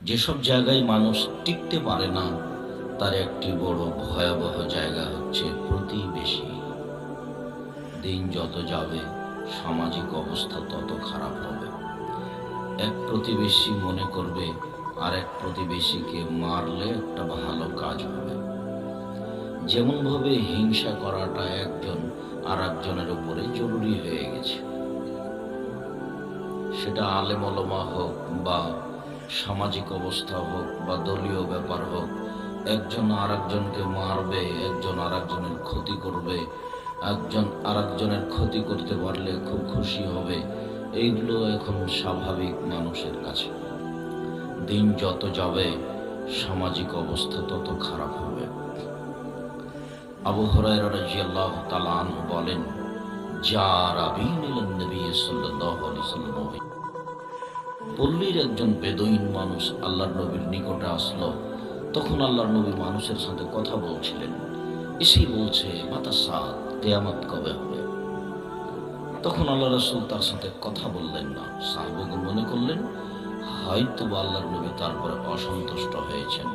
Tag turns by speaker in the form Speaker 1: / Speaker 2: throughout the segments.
Speaker 1: যেসব জায়গায় মানুষ টিকতে পারে না, তার একটি বড় ভয়াবহ জায়গা হচ্ছে প্রতিবেশী। দিন যত যাবে সামাজিক অবস্থা তত খারাপ হবে। এক প্রতিবেশী মনে করবে আর এক প্রতিবেশীকে মারলে একটা ভালো কাজ হবে। যেমনভাবে হিংসা করাটা একজন আর একজনের উপরে জরুরি হয়ে গেছে, সেটা আলেম ওলামা হোক বা সামাজিক অবস্থা হোক বা দলীয় ব্যাপার হোক, একজন আর একজনকে মারবে, একজন আর একজনের ক্ষতি করবে, একজন আর একজনের ক্ষতি করতে পারলে খুব খুশি হবে। এইগুলো এখন স্বাভাবিক মানুষের কাছে। দিন যত যাবে সামাজিক অবস্থা তত খারাপ হবে। আবু হুরায়রা রাদিয়াল্লাহু তাআলা আনহু বলেন, পল্লীর একজন বেদুইন মানুষ আল্লাহর নবীর নিকটে আসলো। তখন আল্লাহর নবী মানুষের সাথে কথা বলছিলেন। এসেই বলছে, মাতা সাদ, কিয়ামত কবে হবে? তখন আল্লাহ রাসূল তার সাথে কথা বললেন না। সাহাবাগণ মনে করলেন হয়তো আল্লাহর নবী তারপরে অসন্তুষ্ট হয়েছেন।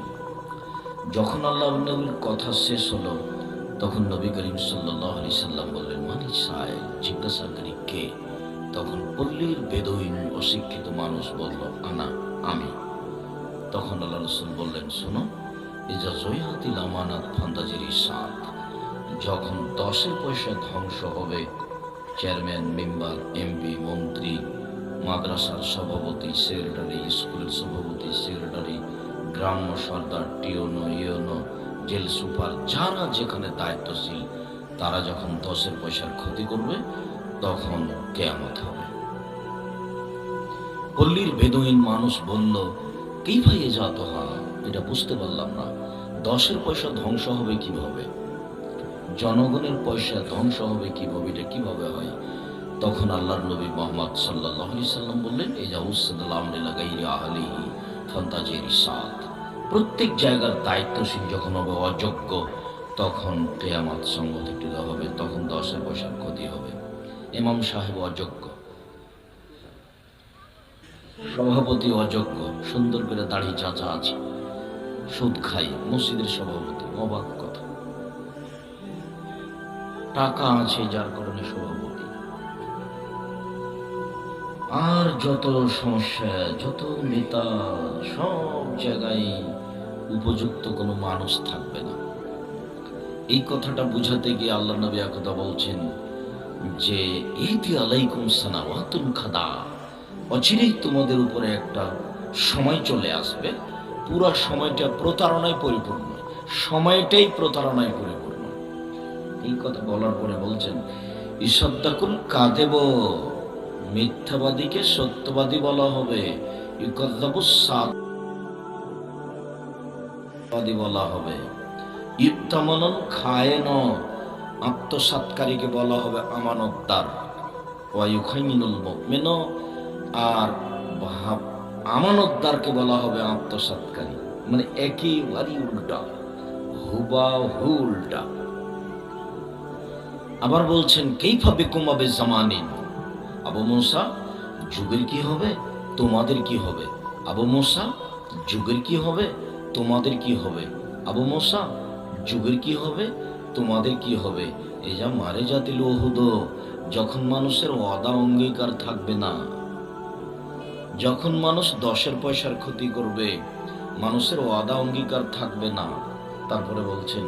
Speaker 1: যখন আল্লাহর নবীর কথা শেষ হলো, তখন নবী করিম সাল্লাল্লাহু আলাইহি সাল্লাম বললেন, মানি সাহেব, জিজ্ঞাসাকারী কে? তখন পল্লীর বেদুইন অশিক্ষিত মানুষ বলল, আমি। তখন আল্লাহ রাসূল বললেন, শোনো, ইজা জয়হাতিল আমানাত ফান্তাজিরি সাত, যখন 10 পয়সা ধ্বংস হবে, চেয়ারম্যান, মেম্বার, এমপি, মন্ত্রী, মাদ্রাসার সভাপতি, সেক্রেটারি, স্কুলের সভাপতি, সেক্রেটারি, গ্রাম্য সর্দার, টিওনো, ইওনো, জেল সুপার, যারা যেখানে দায়িত্বশীল, তারা যখন 10 পয়সার ক্ষতি করবে, তখন কিয়ামত হবে। পল্লীর বেদুইন মানুষ বলল, কি ভাই যাত হয়, এটা বুঝতে পারলাম না, 10 পয়সা ধ্বংস হবে কিভাবে? জনগণের পয়সা ধ্বংস হবে কিভাবে? এটা কিভাবে হয়? তখন আল্লাহর নবী মুহাম্মদ সাল্লাল্লাহু আলাইহি সাল্লাম বললেন, এই যা উসদাল আমরি লাগাইরি আহলিহি ফান্তাজিরি সাত, প্রত্যেক জায়গার দায়িত্বশীল যখন হবে অযোগ্য, তখন কিয়ামত সংঘটিত হবে, তখন 10 পয়সার ক্ষতি হবে। ইমাম সাহেব অযোগ্য, সভাপতি অযোগ্য, সুন্দর করে দাড়ি চাচা আছে, সুদ খাই, মসজিদের সভাপতি, অবাক কথা, টাকা আছে যার কারণে সভাপতি। আর যত সমস্যা, যত নেতা, সব জায়গায় উপযুক্ত কোনো মানুষ থাকবে না। এই কথাটা বুঝাতে গিয়ে আল্লাহ নবী একথা বলছেন যে, ইতি আলাইকুম সানাওয়াতুন খাদা, অচিরেই তোমাদের উপরে একটা সময় চলে আসবে, পুরা সময়টা প্রতারণায় পরিপূর্ণ, সময়টাই প্রতারণায় পরিপূর্ণ। এই কথা বলার পরে বলছেন, ইসাদ্দাকুল কাদেব, মিথ্যাবাদীকে সত্যবাদী বলা হবে, ইকাযাবুস সাদবাদী বলা হবে, ইত্তামানুল খায়েন, আত্মসাৎকারীকে বলা হবে আমানতদার, ওয়া ইউখাইনুল মুমিন, আর আমানতদারকে বলা হবে আত্মসাৎকারী। মানে একেবারেই উল্টা, হুবাহু উল্টা। আবার বলছেন, কাইফা বিকুম আবি জামানিন, আবু মুসা, যুগের কি হবে, তোমাদের কি হবে? আবু মুসা, যুগের কি হবে, তোমাদের কি হবে? আবু মুসা, যুগের কি হবে, তোমাদের কি হবে? এই যা মারে জাতিল উহুদ, যখন মানুষের ওয়াদা অঙ্গীকার থাকবে না, যখন মানুষ 10 পয়সার ক্ষতি করবে, মানুষের ওয়াদা অঙ্গীকার থাকবে না। তারপরে বলছেন,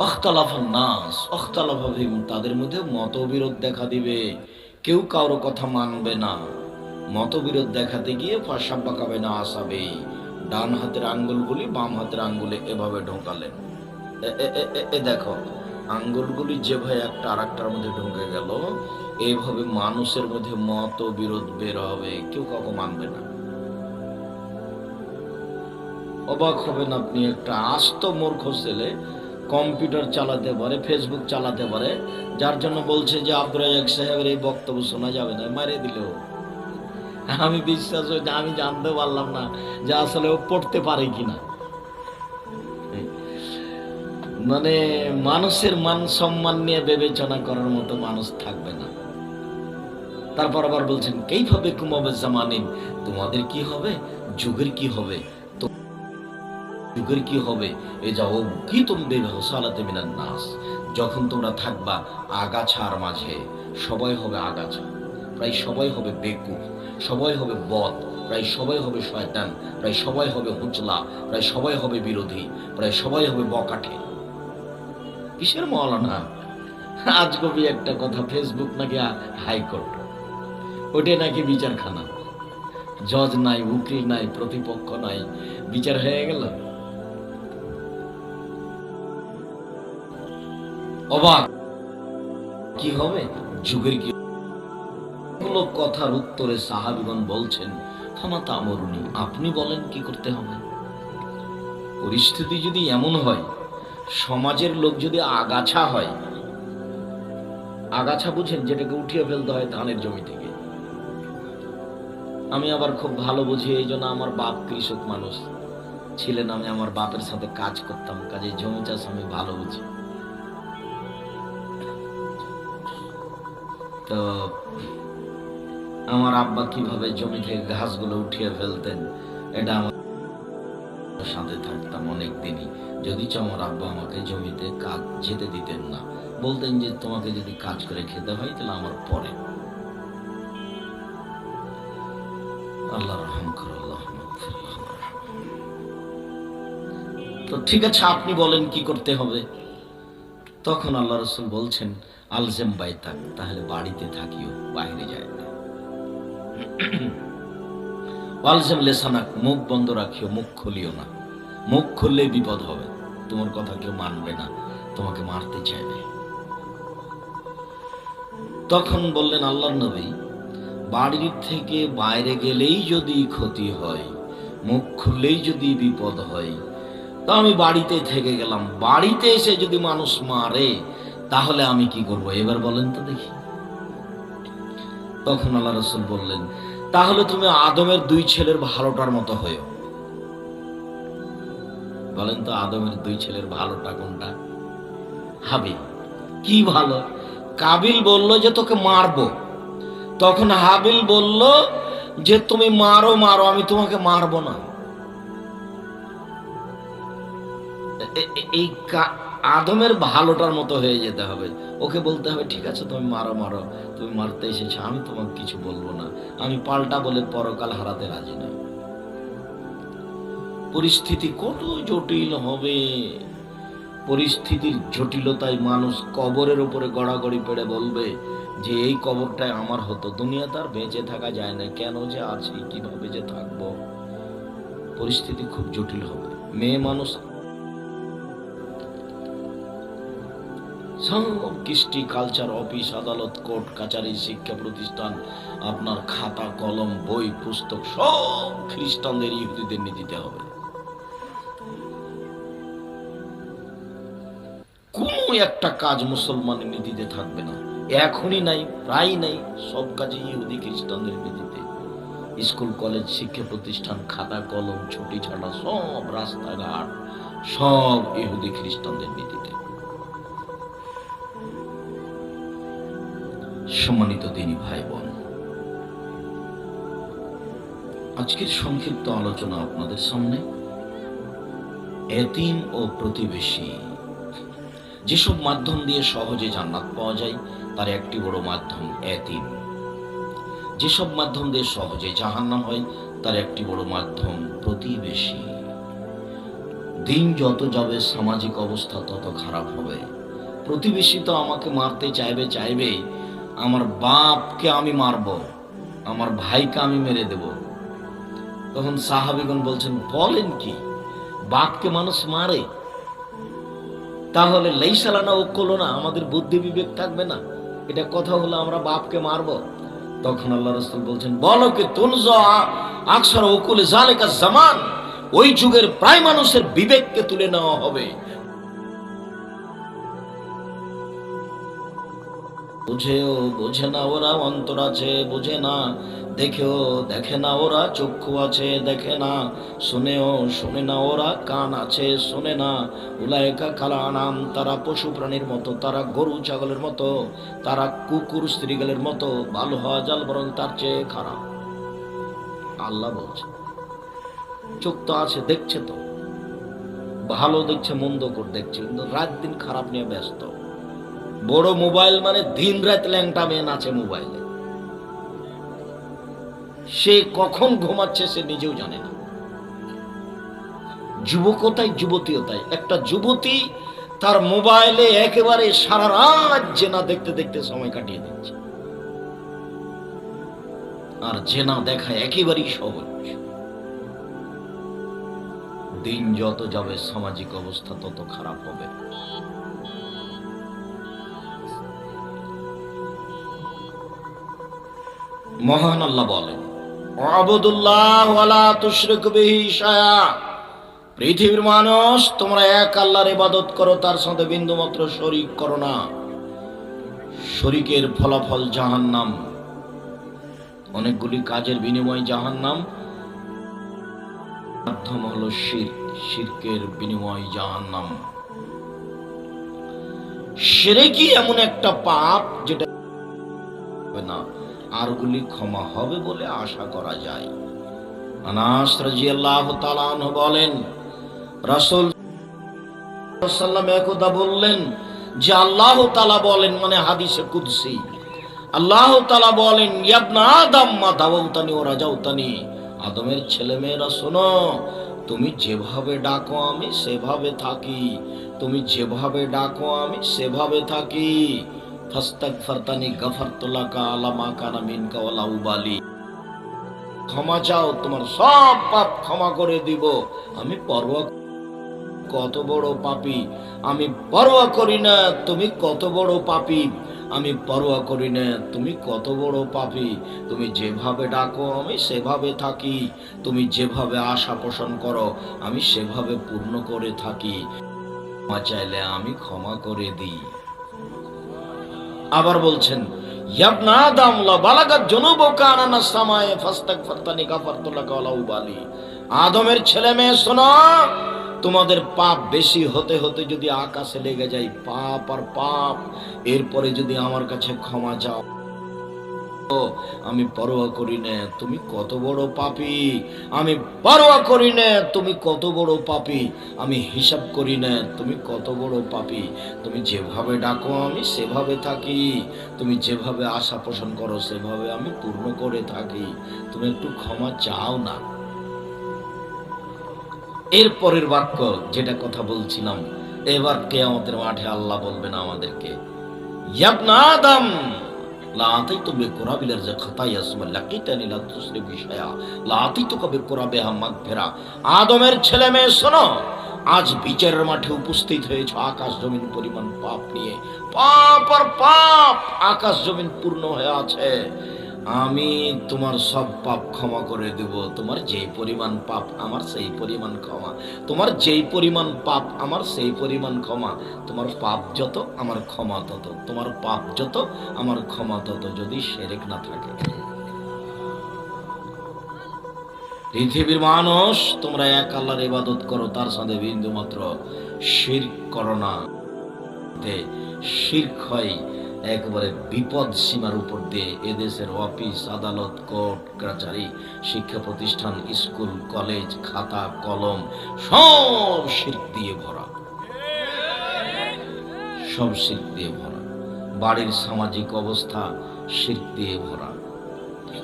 Speaker 1: আখতালাফান নাস আখতালাফা ফিহিম, তাদের মধ্যে মতবিরোধ দেখা দিবে, কেউ কারো কথা মানবে না। মতবিরোধ দেখাতে গিয়ে ফাঁসাবাকাবে না আসাবে, ডান হাতের আঙ্গুলগুলি বাম হাতের আঙ্গুলে এভাবে ঢোকালেন, দেখো আঙ্গুলগুলি যেভাবে একটা আর একটার মধ্যে ঢুকে গেল, এইভাবে মানুষের মধ্যে মতবিরোধ বের হবে, কেউ কাউকে মানবে না। অবাক হবেন আপনি, একটা আস্ত মূর্খ ছেলে কম্পিউটার চালাতে পারে, ফেসবুক চালাতে পারে, যার জন্য বলছে যে আব্দুর রাজ্জাক সাহেবের এই বক্তব্য শোনা যাবে না, মারে দিল। আমি বিশ্বাস হয়েছে, আমি জানতে পারলাম না যে আসলে ও পড়তে পারে কিনা। মানে মানুষের মান সম্মান নিয়ে বিবেচনা করার মতো মানুষ থাকবে না। তারপর আবার বলছেন, কাইফা বিকুম আবি জামানিন, তোমাদের কি হবে, যুগের কি হবে, যুগের কি হবে, এ যাও কি তুমি বেহসালাতে মিনান নাস, যখন তোমরা থাকবা আগাছার মাঝে, সবাই হবে আগাছা, প্রায় সবাই হবে বেকুব, সবাই হবে বদ, প্রায় সবাই হবে শয়তান, প্রায় সবাই হবে হুঁচলা, প্রায় সবাই হবে বিরোধী, প্রায় সবাই হবে বকাটে। কিসের মওলানা? আজগবি একটা কথা, ফেসবুক নাকি হাইকোর্ট, ওটাই নাকি বিচারখানা, জজ নাই, উকিল নাই, প্রতিপক্ষ নাই, বিচার হয়ে গেল। অবাক কি হবে, যুগের কি কথার উত্তরে সাহাবীগণ বলছেন, ফামা তামরুনি, আপনি বলেন কি করতে হবে। পরিস্থিতি যদি এমন হয়, সমাজের লোক যদি আগাছা হয়, আগাছা বুঝেন, যেটাকে উঠিয়ে ফেলতে হয় ধানের জমি থেকে। আমি আবার খুব ভালো বুঝি, এই জন্য আমার বাপ কৃষক মানুষ ছিলেন, আমি আমার বাপের সাথে কাজ করতাম, কাজে জমি চাষ আমি ভালো বুঝি। তো আমার আব্বা কিভাবে জমি থেকে ঘাসগুলো উঠিয়ে ফেলতেন, এটা আমার সাথে থাকতাম অনেক দিনই। যদিচ আমার আব্বা আমাকে জমিতে কাজ যেতে দিতেন না, বলতেন যে তোমাকে যদি কাজ করে খেতে হয় তাহলে আমার পরে। আল্লাহ রহম করো, আল্লাহ। তো ঠিক আছে, আপনি বলেন কি করতে হবে। তখন আল্লাহ রাসূল বলছেন, আলজেম বাইতাক, তাহলে বাড়িতে থাকিও, বাইরে যায় না। আলজেম লেসানাক, মুখ বন্ধ রাখিও, মুখ খুলিও না, মুখ খুললে বিপদ হবে, তোমার কথা কেউ মানবে না, তোমাকে মারতে চাইবে। তখন বললেন আল্লাহর নবী, বাড়ির থেকে বাইরে গেলেই যদি ক্ষতি হয়, মুখ খুললেই যদি বিপদ হয়, তো আমি বাড়িতে থেকে গেলাম, বাড়িতে এসে যদি মানুষ মারে তাহলে আমি কি করব, এবার বলেন তো দেখি। তখন আল্লাহ রাসূল বললেন, তাহলে তুমি আদমের 2 ছেলের ভালোটার মতো হয়েও। বলেন তো আদমের 2 ছেলের ভালোটা কোনটা? হাবিল। কি ভালো? কাবিল বলল যে তোকে মারবো, তখন হাবিল বলল যে তুমি মারো মারো, আমি তোমাকে মারবো না। এই আদমের ভালোটার মতো হয়ে যেতে হবে, ওকে বলতে হবে ঠিক আছে তুমি মারো মারো, তুমি মারতে এসেছো, আমি তোমাকে কিছু বলবো না, আমি পাল্টা বলে পরকাল হারাতে রাজি নই। পরিস্থিতি কত জটিল হবে, পরিস্থিতির জটিলতায় মানুষ কবরের উপরে গড়াগড়ি পেড়ে বলবে যে এই কবরটাই আমার হতো, দুনিয়াতে আর বেঁচে থাকা যায় না, কেন যে আছি, কিভাবে যে থাকবো। পরিস্থিতি খুব জটিল হবে। মেয়ে মানুষ সব কৃষ্টি কালচার, অফিস আদালত, কোর্ট কাচারি, শিক্ষা প্রতিষ্ঠান, আপনার খাতা কলম বই পুস্তক সব খ্রিস্টানদের ইহুদিদের নিয়ে দিতে হবে। কোনো একটা কাজ মুসলমানের নীতিতে থাকবে না, এখনই নাই, প্রায় নাই, সব কাজে ইহুদি খ্রিস্টানদের নীতিতে। স্কুল কলেজ শিক্ষা প্রতিষ্ঠান, খাতা কলম ছুটি ছাড়া সব রাস্তাঘাট সব ইহুদি খ্রিস্টানদের নীতিতে। সম্মানিত দিনী ভাই বোন, আজকের সংক্ষিপ্ত আলোচনা আপনাদের সামনে এতিম ও প্রতিবেশী, যেসব মাধ্যম দিয়ে সহজে জান্নাত পাওয়া যায় তার একটি বড় মাধ্যম এতিম। যেসব মাধ্যম দিয়ে সহজে জাহান্নাম হয় তার একটি বড় মাধ্যম প্রতিবেশী। দিন যত যাবে সামাজিক অবস্থা তত খারাপ হবে। প্রতিবেশী তো আমাকে মারতে চাইবে, আমার বাপকে আমি মারব, আমার ভাইকে আমি মেরে দেব। তখন সাহাবীগণ বলছেন, বলেন কি, বাপকে মানুষ মারে? তাহলে লাইসালানা ও কলো না, আমাদের বুদ্ধি বিবেক থাকবে না, এটা কথা হলো আমরা বাপকে মারব। তখন আল্লাহ রাসূল বলছেন, বলো কি তুনজা আকসার ওকুল জালিকা জামান, ওই যুগের প্রায় মানুষের বিবেককে তুলে নেওয়া হবে। বুঝেও বোঝে না ওরা, অন্তর আছে বোঝে না, দেখেও দেখে না ওরা, চক্ষু আছে দেখে না, শুনেও শোনে না ওরা, কান আছে শোনে না। উলাইকা কাল আনাম, তারা পশু প্রাণীর মতো, তারা গরু ছাগলের মতো, তারা কুকুর স্ত্রীগালের মতো, ভালো হওয়া জাল বরং তার চেয়ে খারাপ। আল্লাহ বলছে। চোখ তো আছে, দেখছে তো, ভালো দেখছে, মন্দ করে দেখছে, কিন্তু রাত দিন খারাপ নিয়ে ব্যস্ত। বড় মোবাইল মানে দিন রাত ল্যাংটা মেয়ে নাচে মোবাইলে, সে কখন ঘুমাচ্ছে সে নিজেও জানে না। যুবকও তাই, যুবতীও তাই। একটা যুবতী তার মোবাইলে একেবারে সারা রাত জেনা দেখতে দেখতে সময় কাটিয়ে দিচ্ছে, আর জেনা দেখা একেবারেই সহজ। দিন যত যাবে সামাজিক অবস্থা তত খারাপ হবে। মহান আল্লাহ বলেন, আবুদুল্লাহ ওয়ালা তুশরিকু বিহি শাইআ, পৃথিবীর মানুষ তোমরা এক আল্লাহর ইবাদত করো, তার সাথে বিন্দুমাত্র শরীক করো না। শরীকের ফলাফল জাহান্নাম। অনেকগুলি কাজের বিনিময়ে জাহান্নাম, মাধ্যম হলো শিরক, শিরকের বিনিময় জাহান্নাম। শিরকই এমন একটা পাপ যেটা না আরগুলি ক্ষমা হবে বলে আশা করা যায়। আনাস রাদিয়াল্লাহু তাআলা আনহু বলেন, রাসূল সাল্লাল্লাহু আলাইহি ওয়াসাল্লাম একদা বললেন যে আল্লাহ তাআলা বলেন, মানে হাদিসে কুদসি, আল্লাহ তাআলা বলেন, ইবনা আদম মা দাওতানি ওয়া রাজাউতানি, আদমের ছেলে মেয়েরা শোনো, তুমি যেভাবে ডাকো আমি সেভাবে থাকি, তুমি যেভাবে ডাকো আমি সেভাবে থাকি। ফাস্তাগফিরতানি গাফারতু লাকা আলা মা কানা মিনকা ওয়ালা উবালি, ক্ষমা চাও তোমার সব পাপ ক্ষমা করে দিব, আমি পরোয়া কত বড় পাপী, আমি পরোয়া করি না তুমি কত বড় পাপী, আমি পরোয়া করি না তুমি কত বড় পাপী। তুমি যেভাবে ডাকো আমি সেভাবে থাকি, তুমি যেভাবে আশা পোষণ করো আমি সেভাবে পূর্ণ করে থাকি, ক্ষমা চাইলে আমি ক্ষমা করে দিই। আবার বলছেন, ইবনা আদম লা বালাগাত যুনুবুকা আনানাস সামায়ে ফাস্তাগফিরতানি গাফারতু লাকা ওয়ালা উবালি, আদমের ছেলে মেয়ে শোনো, তোমাদের পাপ বেশি হতে হতে যদি আকাশে লেগে যায় পাপ আর পাপ, এরপরে যদি আমার কাছে ক্ষমা চাও আমি পরোয়া করি না তুমি কত বড় পাপী, আমি পরোয়া করি না তুমি কত বড় পাপী, আমি হিসাব করি না তুমি কত বড় পাপী, তুমি যেভাবে ডাকো আমি সেভাবে থাকি, তুমি যেভাবে আশা পোষণ করো সেভাবে আমি পূর্ণ করে থাকি, তুমি একটু ক্ষমা চাও না। এর পরের বাক্য যেটা কথা বলছিলাম, এবার কিয়ামতের মাঠে আল্লাহ বলবেন আমাদেরকে, ইবনা আদম লা আতাইতু বিকুরাবিল খাতায়া সুম্মা লাকিতানি লা তুসরি বিশায়া লা আতাইতুকা বিকুরাবিহা মাগফিরা, আদমের ছেলে মেয়ে শোনো, আজ বিচারের মাঠে উপস্থিত হয়েছে আকাশ জমিন পরিমাণ পাপ নিয়ে, পাপ আর পাপ, আকাশ জমিন পূর্ণ হয়ে আছে, আমি তোমার সব পাপ ক্ষমা করে দেব, তোমার যেই পরিমাণ পাপ আমার সেই পরিমাণ ক্ষমা, তোমার যেই পরিমাণ পাপ আমার সেই পরিমাণ ক্ষমা, তোমার পাপ যত আমার ক্ষমা তত, তোমার পাপ যত আমার ক্ষমা তত, যদি শিরক না থাকে। পৃথিবীর মানুষ তোমরা এক আল্লাহর ইবাদত করো, তার সাথে বিন্দু মাত্র শিরক করো না। শিরক হয় একবারে বিপদ সীমার উপর দিয়ে। এদেশের অফিস আদালত কোর্ট কাছারি শিক্ষা প্রতিষ্ঠান স্কুল কলেজ খাতা কলম সব শিরক দিয়ে ভরা, সব শিরক দিয়ে ভরা। বাড়ির সামাজিক অবস্থা শিরক দিয়ে ভরা।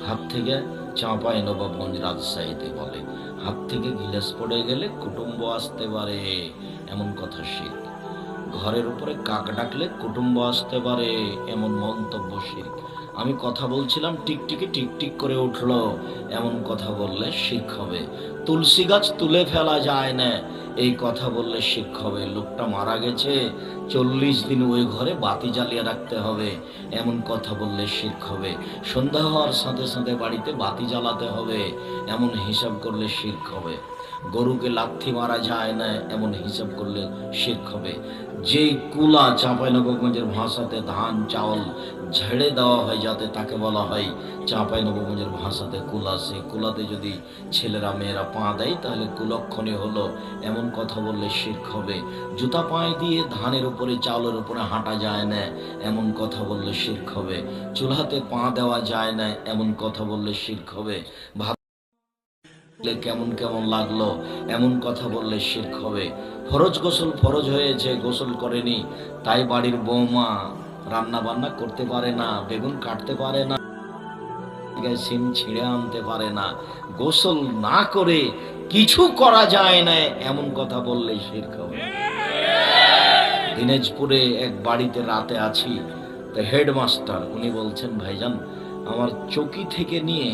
Speaker 1: হাত থেকে চাঁপাইনবাবগঞ্জ রাজশাহীতে বলে, হাত থেকে গিলাস পড়ে গেলে কুটুম্ব আসতে পারে, এমন কথা শিরক। ঘরের উপরে কাক ডাকলে কুটুম্ব আসতে পারে, এমন মন্তব্য শিরক। আমি কথা বলছিলাম টিকটিকি টিকটিক করে উঠলো, এমন কথা বললে শিরক হবে। তুলসী গাছ তুলে ফেলা যায় না, এই কথা বললে শিরক হবে। লোকটা মারা গেছে 40 দিন ওই ঘরে বাতি জ্বালিয়ে রাখতে হবে, এমন কথা বললে শিরক হবে। সন্ধ্যা হওয়ার সাথে সাথে বাড়িতে বাতি জ্বালাতে হবে, এমন হিসাব করলে শিরক হবে। গরুকে লাথি মারা যায় না, এমন হিসাব করলে শিরক হবে। যেই কুলা চাঁপাইনবাবগঞ্জের ভাষাতে ধান চাউল ঝেড়ে দেওয়া হয় যাতে তাকে বলা হয় চাঁপাইনবাবগঞ্জের ভাষাতে কুলা, সেই কুলাতে যদি ছেলেরা মেয়েরা পা দেয় তাহলে কুলক্ষণে হলো, এমন কথা বললে শিরক হবে। জুতা পায়ে দিয়ে ধানের উপরে চাউলের উপরে হাঁটা যায় না, এমন কথা বললে শিরক হবে। চুলাতে পা দেওয়া যায় না, এমন কথা বললে শিরক হবে। কেমন কেমন লাগলো এমন কথা বললে শিরক হবে। ফরজ গোসল ফরজ হয়েছে, গোসল করেনি, তাই বাড়ির বৌমা রান্না বান্না করতে পারে না, বেগুন কাটতে পারে না, সিম ছিঁড়ে আনতে পারে না, গোসল না করে কিছু করা যায় না, এমন কথা বললে শিরক হবে। দিনাজপুরে এক বাড়িতে রাতে আছি, তো হেডমাস্টার উনি বলছেন, ভাইজান আমার চৌকি থেকে নিয়ে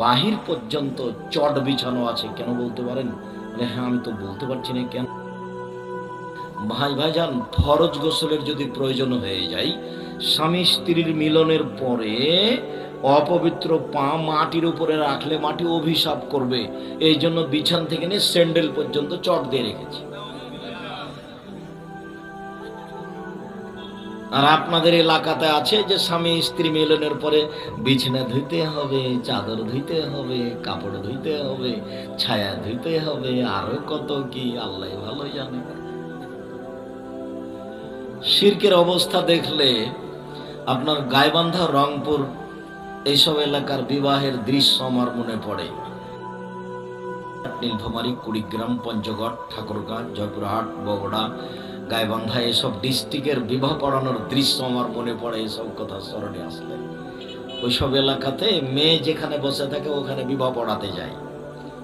Speaker 1: বাহির পর্যন্ত চট বিছানো আছে, কেন বলতে পারেন? হ্যাঁ, আমি তো বলতে পারছি না কেন। ভাইজান ফরজ গোসলের যদি প্রয়োজন হয়ে যায়, স্বামী স্ত্রীর মিলনের পরে অপবিত্র পা মাটির উপরে রাখলে মাটি অভিশাপ করবে, এই জন্য বিছান থেকে নিয়ে স্যান্ডেল পর্যন্ত চট দিয়ে রেখেছি। আর আপনাদের এলাকাতে আছে যে স্বামী স্ত্রী মিলনের পরে বিছানা ধুইতে হবে, চাদর ধুইতে হবে, কাপড় ধুইতে হবে, ছায়া ধুইতে হবে, আরো কত কি আল্লাহ ভালো জানে। শিরকের অবস্থা দেখলে আপনার গাইবান্ধা, রংপুর এইসব এলাকার বিবাহের দৃশ্য আমার মনে পড়ে। নীলফামারী, কুড়িগ্রাম, পঞ্চগড়, ঠাকুরগাঁ, জয়পুরহাট, বগুড়া, গাইবান্ধা এসব ডিস্ট্রিক্টের বিবাহ পড়ানোর দৃশ্য আমার মনে পড়ে। এসব কথা স্মরণে আসলে ওইসব এলাকাতে মেয়ে যেখানে বসে থাকে ওখানে বিবাহ পড়াতে যায়,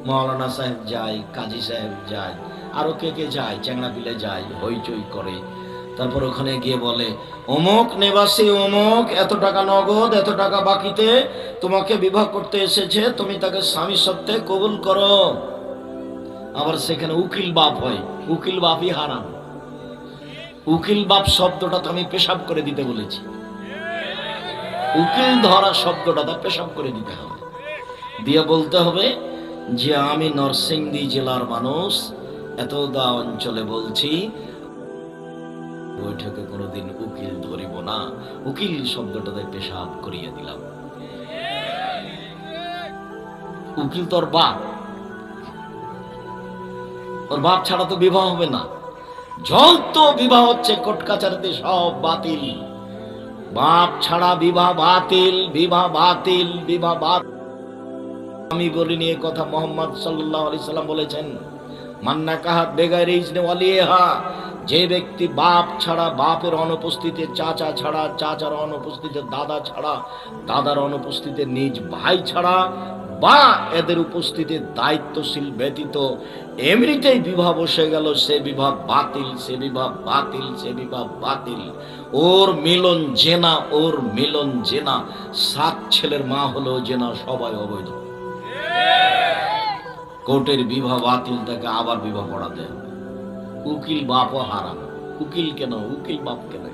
Speaker 1: মৌলানা সাহেব যায়, কাজী সাহেব যায়, আরো কে কে যায়, চ্যাংড়া পিলে যায়, হইচই করে। তারপর ওখানে গিয়ে বলে, অমুক নিবাসী অমুক এত টাকা নগদ, এত টাকা বাকিতে তোমাকে বিবাহ করতে এসেছে, তুমি তাকে স্বামী সত্ত্বে কবুল করো। আবার সেখানে উকিল বাপ হয়, উকিল বাপই হারাম। উকিল বাপ শব্দটা তো আমি পেশাব করে দিতে বলেছি, উকিল ধরা শব্দটা তো পেশাব করে দিতে হবে, দিয়ে বলতে হবে যে আমি নরসিংদী জেলার মানুষ, এতদা অঞ্চলে বলছি, বৈঠকে কোনোদিন উকিল ধরিব না, উকিল শব্দটাতে পেশাব করিয়ে দিলাম। উকিল তোর বাপ, ওর বাপ ছাড়া তো বিবাহ হবে না। যত বিবাহ হচ্ছে কোর্ট কাছারিতে সব বাতিল, বাপ ছাড়া বিবাহ বাতিল, বিবাহ বাতিল, বিবাহ বাতিল। আমি বলিনি এ কথা, মোহাম্মদ সাল্লাল্লাহু আলাইহি সাল্লাম বলেছেন, মান্না কাহাত বেগাইরে ইজনে ওয়ালিহা, যে ব্যক্তি বাপ ছাড়া, বাপের অনুপস্থিতিতে, চাচা ছাড়া, চাচার অনুপস্থিতিতে, দাদা ছাড়া, দাদার অনুপস্থিতিতে, নিজ ভাই ছাড়া বা এদের উপস্থিতির দায়িত্বশীল ব্যতীত এমনিতেই বিবাহ বসে গেল, সে বিবাহ বাতিল, সে বিবাহ বাতিল, সে বিবাহ বাতিল। ওর মিলন জেনা, ওর মিলন জেনা, 7 ছেলের মা হলো জেনা, সবাই অবৈধ। কোর্টের বিবাহ বাতিল, তাকে আবার বিবাহ পড়াতে হবে। উকিল বাপও হারাম, উকিল কেন, উকিল বাপ কেন?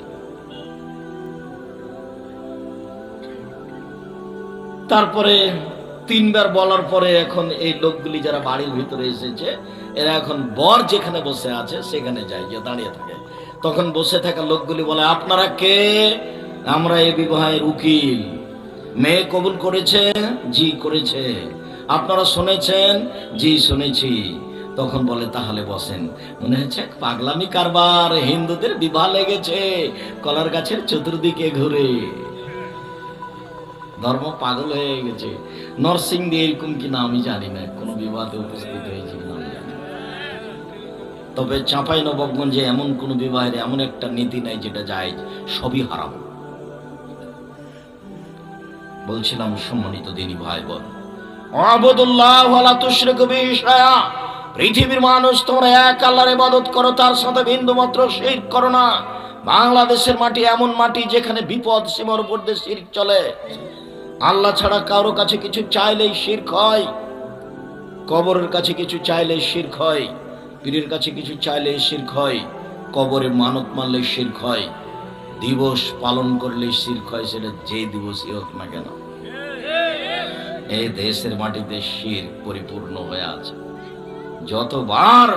Speaker 1: তারপরে 3 বার বলার পরে এখন এই লোকগুলি যারা বাড়ির ভিতরে এসেছে, এরা এখন বর যেখানে বসে আছে সেখানে যায়, যে দাঁড়িয়ে থাকে, তখন বসে থাকা লোকগুলি বলে, আপনারা কে? আমরা এই বিবাহের উকিল। মেয়ে কবুল করেছে? জি করেছে। আপনারা শুনেছেন? জি শুনেছি। তখন বলে, তাহলে বসেন। মনে হচ্ছে পাগলামি কারবার, হিন্দুদের বিবাহ লেগেছে কলার গাছের চতুর্দিকে ঘুরে, ধর্ম পাগল হয়ে গেছে। নরসিংদী এরকম কিনা আমি জানি না, কোন বিবাহে উপস্থিত হয়েছে কিনা আমি জানি, তবে চাঁপাইনবাবগঞ্জে এমন কোন বিবাহের এমন একটা নীতি নাই যেটা জায়েজ, সবই হারাম। বলছিলাম সম্মানিত দিনী ভাই বোন, আবুদুল্লাহ ওয়ালা তুশরিকু বিহি শাইআ, পৃথিবীর মানুষ তোমরা এক আল্লাহর ইবাদত করো, তার সাথে বিন্দুমাত্র শিরক করো না। বাংলাদেশের মাটি এমন মাটি যেখানে বিপদ সীমার উপর দিয়ে শিরক চলে। আল্লাহ ছাড়া কারো কাছে কিছু চাইলেই শিরক হয়, কবরের কাছে কিছু চাইলেই শিরক হয়, পীরের কাছে কিছু চাইলেই শিরক হয়, কবরে মানত মানলে শিরক হয়, দিবস পালন করলে শিরক হয়, সেটা যে দিবসই হোক না কেন। এই দেশের মাটিতে শিরক পরিপূর্ণ হয়ে আছে। যতবার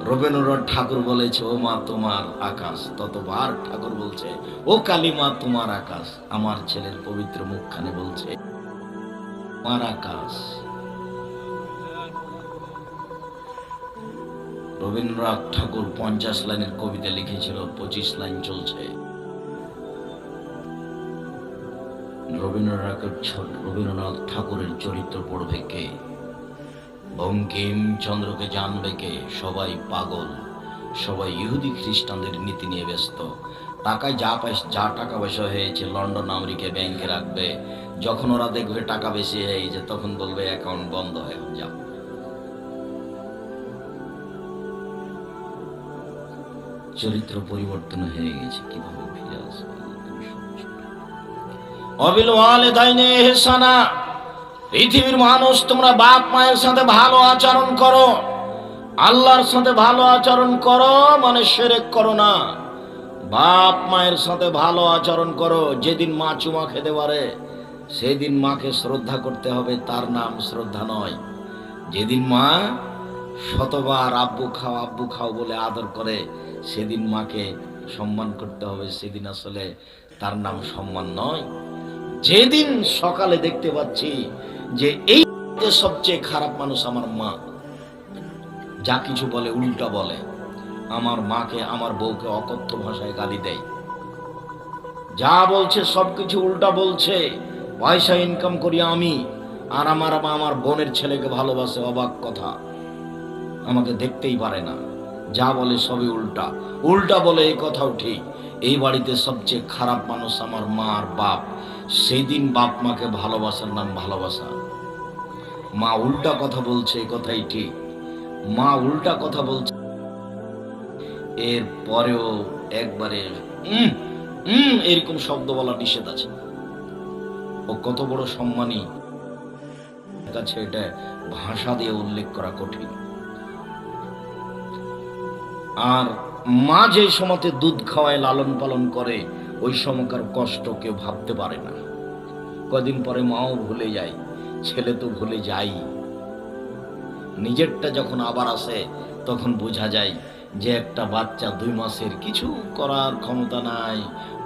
Speaker 1: রবীন্দ্রনাথ ঠাকুর বলেছে ও মা তোমার আকাশ, ততবার ঠাকুর বলছে ও কালিমা তোমার আকাশ। আমার ছেলের পবিত্র মুখখানে বলছে তোমার আকাশ। রবীন্দ্রনাথ ঠাকুর 50 লাইনের কবিতা লিখেছিল, 25 লাইন চলছে। রবীন্দ্রনাথ ঠাকুরের চরিত্র পড়বে কে? বঙ্কিমচন্দ্রকে জানবে কে? সবাই পাগল, সবাই ইহুদি খ্রিস্টানদের নীতি নিয়ে ব্যস্ত। টাকায় যা টাকা পয়সা হয়েছে লন্ডন আমেরিকায় ব্যাংকে রাখবে। যখন ওরা দেখবে টাকা বেশি হয়ে গেছে তখন বলবে অ্যাকাউন্ট বন্ধ হয়ে যাও। চরিত্র পরিবর্তন হয়ে গেছে, কিভাবে ফিরে আসবে? অবিল ওয়ালিদাইনি ইহসানা, পৃথিবীর মানুষ তোমরা বাপ মায়ের সাথে ভালো আচরণ করো। আল্লাহর সাথে ভালো আচরণ করো মানে শিরক করো না। বাপ মায়ের সাথে ভালো আচরণ করো। যেদিন মা চুমা খেতে পারে সেদিন মাকে শ্রদ্ধা করতে হবে, তার নাম শ্রদ্ধা নয়। যেদিন মা শতবার আব্বু খাও বলে আদর করে সেদিন মাকে সম্মান করতে হবে, সেদিন আসলে তার নাম সম্মান নয়। যেদিন সকালে দেখতে পাচ্ছি যে এই সবচেয়ে খারাপ মানুষ আমার মা, যা কিছু বলে উল্টা বলে, আমার মাকে আমার বউকে অকথ্য ভাষায় গালি দেয়, যা বলছে সবকিছু উল্টা বলছে, পয়সা ইনকাম করি আমি, আর আমার বোনের ছেলেকে ভালোবাসে, অবাক কথা, আমাকে দেখতেই পারে না, যা বলে সবই উল্টা বলে, এই কথাও ঠিক। এই বাড়িতে সবচেয়ে খারাপ মানুষ আমার মা আর বাপ। সেই দিন বাপ মাকে ভালোবাসার নাম ভালোবাসা। মা উল্টা কথা বলছে, এই কথাই ঠিক, মা উল্টা কথা বলছে, এর পরেও একবারে এরকম শব্দ বলা নিষেধ আছে। ও কত বড় সম্মানী, কাছে এটা ভাষা দিয়ে উল্লেখ করা কঠিন। আর মা যে সময়তে দুধ খাওয়ায় লালন পালন করে ওই সময়কার কষ্ট কেউ ভাবতে পারে না। কদিন পরে মাও ভুলে যায়, ছেলে তো ভুলে যাই। নিজেরটা যখন আবার আসে তখন বোঝা যায় যে একটা বাচ্চা 2 মাসের, কিছু করার ক্ষমতা নাই,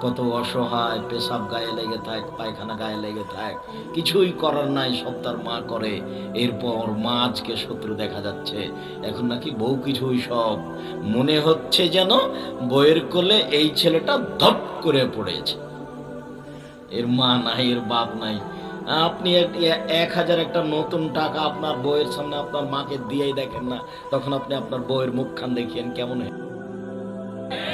Speaker 1: কত অসহায়, পেশাব গায়ে লেগে থাক, পায়খানা গায়ে লেগে থাক, কিছুই করার নাই, সব তার মা করে। এরপর মা আজকে শত্রু দেখা যাচ্ছে, এখন নাকি বউ কিছুই সব। মনে হচ্ছে যেন বউয়ের কোলে এই ছেলেটা ধপ করে পড়েছে, এর মা নাই, এর বাপ নাই। আপনি 1000 একটা নতুন টাকা আপনার বউয়ের সামনে আপনার মাকে দিয়েই দেখেন না, তখন আপনি আপনার বউয়ের মুখখান দেখিয়েন কেমন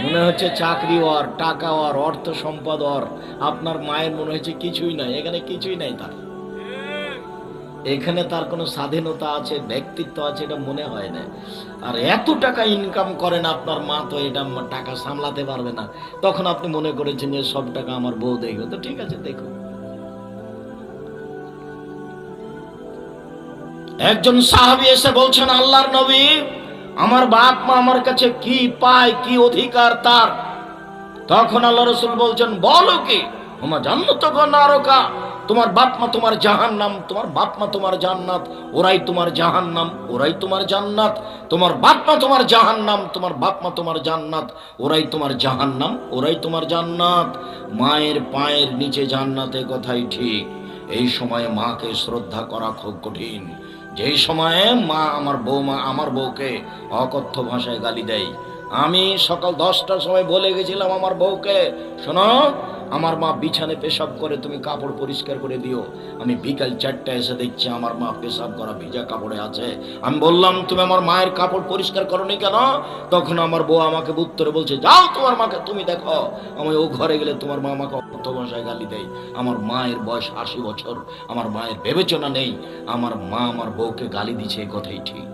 Speaker 1: মনে হচ্ছে চাকরি ওর, টাকা ওর, অর্থ সম্পদ ওর, আপনার মায়ের মনে হচ্ছে কিছুই নাই। এখানে কিছুই নাই তার, এখানে তার কোনো স্বাধীনতা আছে, ব্যক্তিত্ব আছে, এটা মনে হয় না। আর এত টাকা ইনকাম করেন আপনার মা, তো এটা টাকা সামলাতে পারবে না, তখন আপনি মনে করেছেন যে সব টাকা আমার বউ দেখবে। তো ঠিক আছে, দেখো। একজন সাহাবী এসে বলছেন, আল্লাহর নবী, আমার বাপ মা আমার কাছে কি পায়, কি অধিকার তার? তখন আল্লাহ রাসূল বলছেন, বলো কি? ওমা জান্নাত গো নারকা, তোমার বাপ মা তোমার জাহান্নাম, তোমার বাপ মা তোমার জান্নাত, ওরাই তোমার জাহান্নাম, ওরাই তোমার জান্নাত। তোমার বাপ মা তোমার জাহান্নাম, তোমার বাপ মা তোমার জান্নাত, ওরাই তোমার জাহান্নাম, ওরাই তোমার জান্নাত। মায়ের পায়ের নিচে জান্নাতে, কথাই ঠিক। এই সময়ে মাকে শ্রদ্ধা করা খুব কঠিন। যেই সময়ে মা আমার বউকে অকথ্য ভাষায় গালি দেয়। আমি সকাল 10টার সময় বলে গেছিলাম আমার বউকে, শোনো, আমার মা বিছানে পেশাব করে, তুমি কাপড় পরিষ্কার করে দিও। আমি বিকাল 4টায় এসে দেখছি আমার মা পেশাব করা ভিজা কাপড়ে আছে। আমি বললাম, তুমি আমার মায়ের কাপড় পরিষ্কার করনি কেন? তখন আমার বউ আমাকে উত্তরে বলছে, যাও তোমার মাকে তুমি দেখো। আমি ও ঘরে গেলে তোমার মা আমাকে অকথ্য ভাষায় গালি দেয়। আমার মায়ের বয়স 80 বছর, আমার মায়ের বিবেচনা নেই, আমার মা আমার বউকে গালি দিচ্ছে, এই কথাই ঠিক।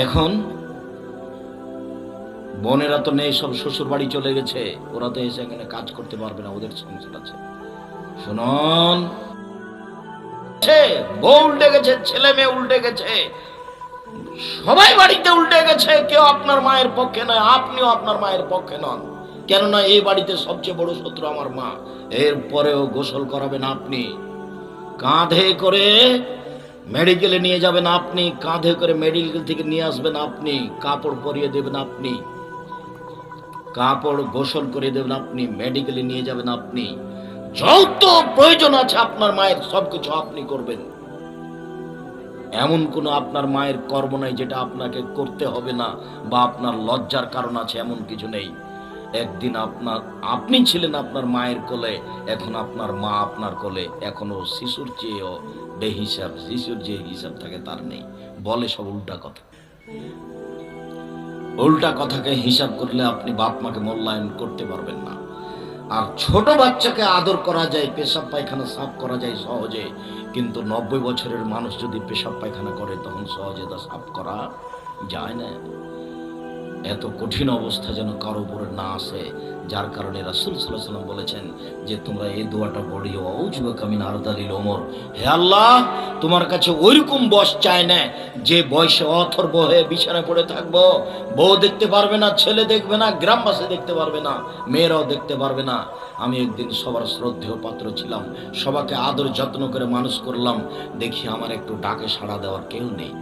Speaker 1: এখন বোনেরা তো নেই, সব শ্বশুর বাড়ি চলে গেছে, ওরা তো এসে এখানে কাজ করতে পারবে না, ওদের সংসার আছে। শুনুন, বউ উল্টে গেছে, ছেলে মেয়ে উল্টে গেছে, সবাই বাড়িতে উল্টে গেছে। কেউ আপনার মায়ের পক্ষে নয়, আপনিও আপনার মায়ের পক্ষে নন। কেননা এই বাড়িতে সবচেয়ে বড় শত্রু আমার মা। এরপরেও গোসল করাবেন আপনি, কাঁধে করে মেডিকেলে নিয়ে যাবেন আপনি, কাঁধে করে মেডিকেল থেকে নিয়ে আসবেন আপনি, কাপড় পরিয়ে দেবেন আপনি, কাপড় গোসল করে দেবেন আপনি, মেডিকেলে নিয়ে যাবেন আপনি। যত প্রয়োজন আছে আপনার মায়ের সবকিছু আপনি করবেন। এমন কোনো আপনার মায়ের কর্ম নাই যেটা আপনাকে করতে হবে না বা আপনার লজ্জার কারণ আছে, এমন কিছু নেই। একদিন আপনি ছিলেন আপনার মায়ের কোলে, এখন আপনার মা আপনার কোলে, এখনো শিশুর চেয়েও বেহিসাব, শিশুর যে হিসাব থাকে তার নেই, বলে সব উল্টা কথা। উল্টা কথাকে হিসাব করলে আপনি বাপ মাকে মূল্যায়ন করতে পারবেন না। আর ছোট বাচ্চাকে আদর করা যায়, পেশাব পায়খানা সাফ করা যায় সহজে, কিন্তু 90 বছরের মানুষ যদি পেশাব পায়খানা করে তখন সহজে তা সাফ করা যায় না। এত কঠিন অবস্থা যেন কারো উপরে না আসে, যার কারণে রাসূল সাল্লাল্লাহু আলাইহি ওয়াসাল্লাম বলেছেন যে তোমরা এই দোয়াটা পড়িও, আউযুবিকা মিন আরদালিল উমর। হে আল্লাহ, তোমার কাছে ওইরকম বয়স চাই না যে বয়সে অথর্ব হয়ে বিছানায় পড়ে থাকবো, বউ দেখতে পারবে না, ছেলে দেখবে না, গ্রামবাসী দেখতে পারবে না, মেয়েরাও দেখতে পারবে না। আমি একদিন সবার শ্রদ্ধেয় পাত্র ছিলাম, সবাইকে আদর যত্ন করে মানুষ করলাম, দেখি আমার একটু ডাকে সাড়া দেওয়ার কেউ নেই।